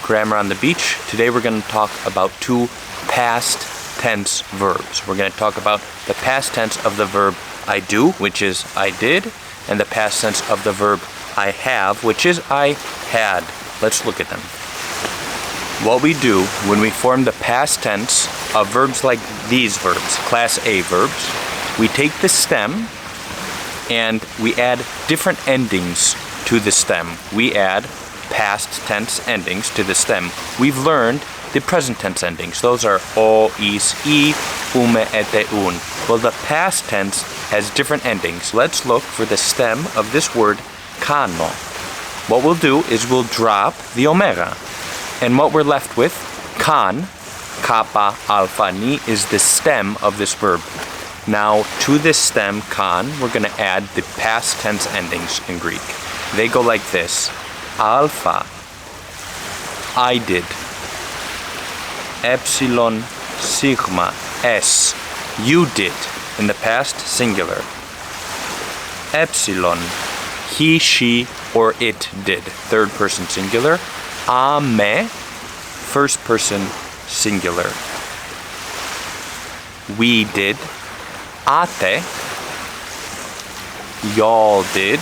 Grammar on the Beach. Today we're going to talk about two past tense verbs. We're going to talk about the past tense of the verb I do, which is I did, and the past tense of the verb I have, which is I had. Let's look at them. What we do when we form the past tense of verbs like these verbs, Class A verbs, we take the stem and we add different endings to the stem. We add past tense endings to the stem. We've learned the present tense endings. Those are o, is, I, ume, ete, un. Well, the past tense has different endings. Let's look for the stem of this word, kano. What we'll do is we'll drop the omega. And what we're left with, kan, kappa, alpha, ni, is the stem of this verb. Now, to this stem, kan, we're going to add the past tense endings in Greek. They go like this. Alpha, I did. Epsilon, sigma, s, you did, in the past, singular. Epsilon, he, she, or it did, third person singular. Ame, first person singular. We did. Ate, y'all did.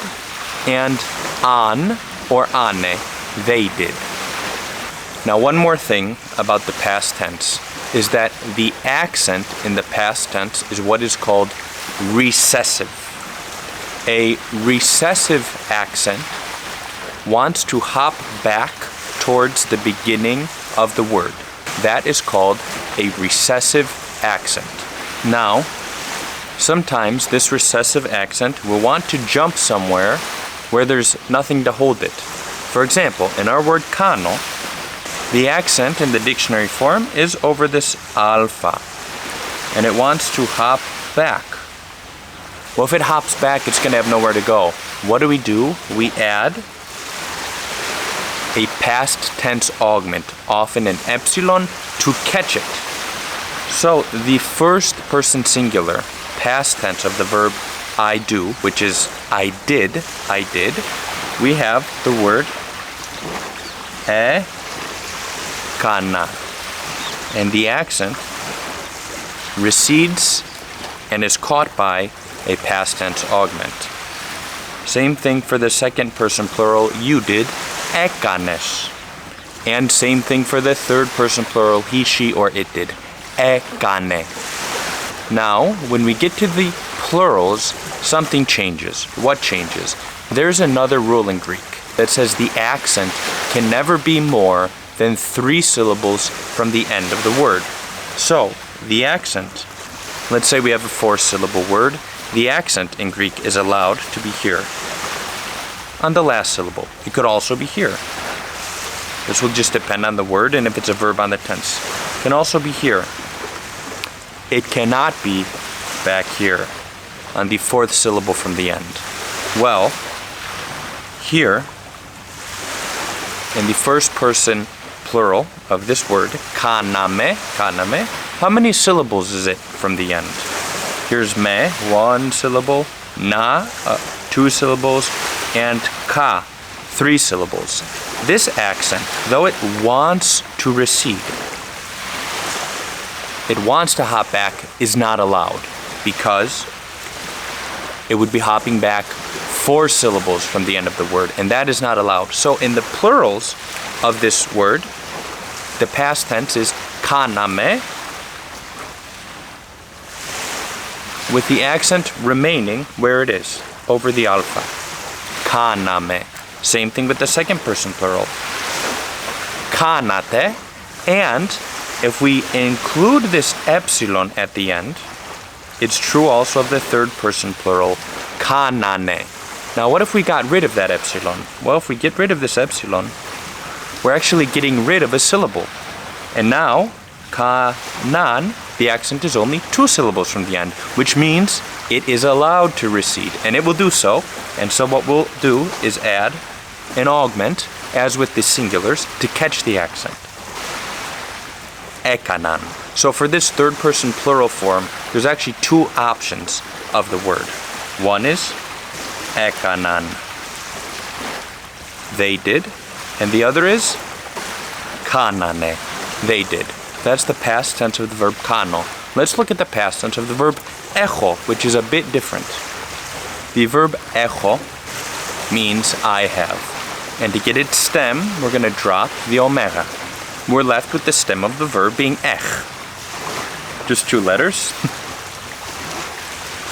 And an, or ane, they did. Now, one more thing about the past tense is that the accent in the past tense is what is called recessive. A recessive accent wants to hop back towards the beginning of the word. That is called a recessive accent. Now, sometimes this recessive accent will want to jump somewhere where there's nothing to hold it. For example, in our word kano, the accent in the dictionary form is over this alpha, and it wants to hop back. Well, if it hops back, it's going to have nowhere to go. What do? We add a past tense augment, often an epsilon, to catch it. So the first person singular past tense of the verb I do, which is I did, we have the word kana. And the accent recedes and is caught by a past tense augment. Same thing for the second person plural, you did, ekanes. And same thing for the third person plural, he, she, or it did, ekane. Now, when we get to the plurals, something changes. What changes? There's another rule in Greek that says the accent can never be more than 3 syllables from the end of the word. So, the accent, let's say we have a 4-syllable word, the accent in Greek is allowed to be here on the last syllable. It could also be here. This will just depend on the word and if it's a verb on the tense. It can also be here. It cannot be back here on the 4th syllable from the end. Well, here, in the first person plural of this word, kaname, how many syllables is it from the end? Here's me, 1 syllable, na, 2 syllables, and ka, 3 syllables. This accent, though it wants to recede, it wants to hop back, is not allowed because it would be hopping back 4 syllables from the end of the word, and that is not allowed. So in the plurals of this word, the past tense is kaname, with the accent remaining where it is, over the alpha. Kaname. Same thing with the second person plural. Kanate. And if we include this epsilon at the end, it's true also of the third person plural, kanane. Now, what if we got rid of that epsilon? Well, if we get rid of this epsilon, we're actually getting rid of a syllable. And now, kanan, the accent is only 2 syllables from the end, which means it is allowed to recede, and it will do so. And so what we'll do is add an augment, as with the singulars, to catch the accent. Ekanan. So for this third person plural form, there's actually 2 options of the word. One is ekanan, they did, and the other is Κάνανε. They did. That's the past tense of the verb κάνω. Let's look at the past tense of the verb έχω, which is a bit different. The verb έχω means I have. And to get its stem, we're going to drop the omega. We're left with the stem of the verb being ech. Just 2 letters.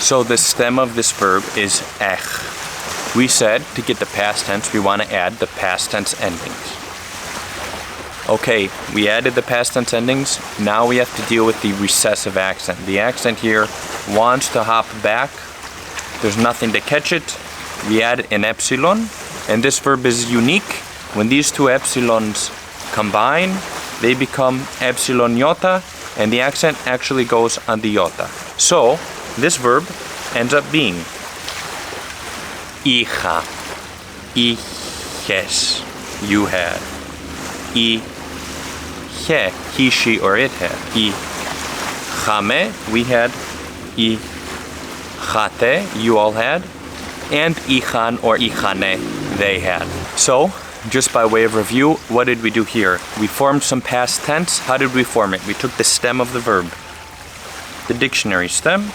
So the stem of this verb is ech. We said to get the past tense, we want to add the past tense endings. Okay, we added the past tense endings. Now we have to deal with the recessive accent. The accent here wants to hop back. There's nothing to catch it. We add an epsilon, and this verb is unique. When these 2 epsilons combine, they become epsilon iota, and the accent actually goes on the iota. So, this verb ends up being είχα, είχες, you had. Είχε, he, she, or it had. Είχαμε, we had. Είχατε, you all had. And είχαν or είχανε, they had. So, just by way of review, what did we do here? We formed some past tense. How did we form it? We took the stem of the verb, the dictionary stem.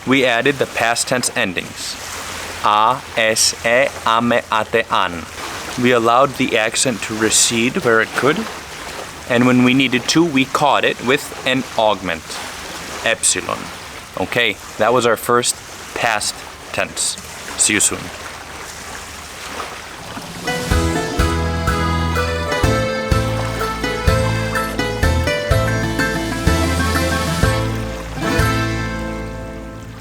We added the past tense endings. A, es, e, ame, ate, an. We allowed the accent to recede where it could. And when we needed to, we caught it with an augment, epsilon. Okay, that was our first past tense. See you soon.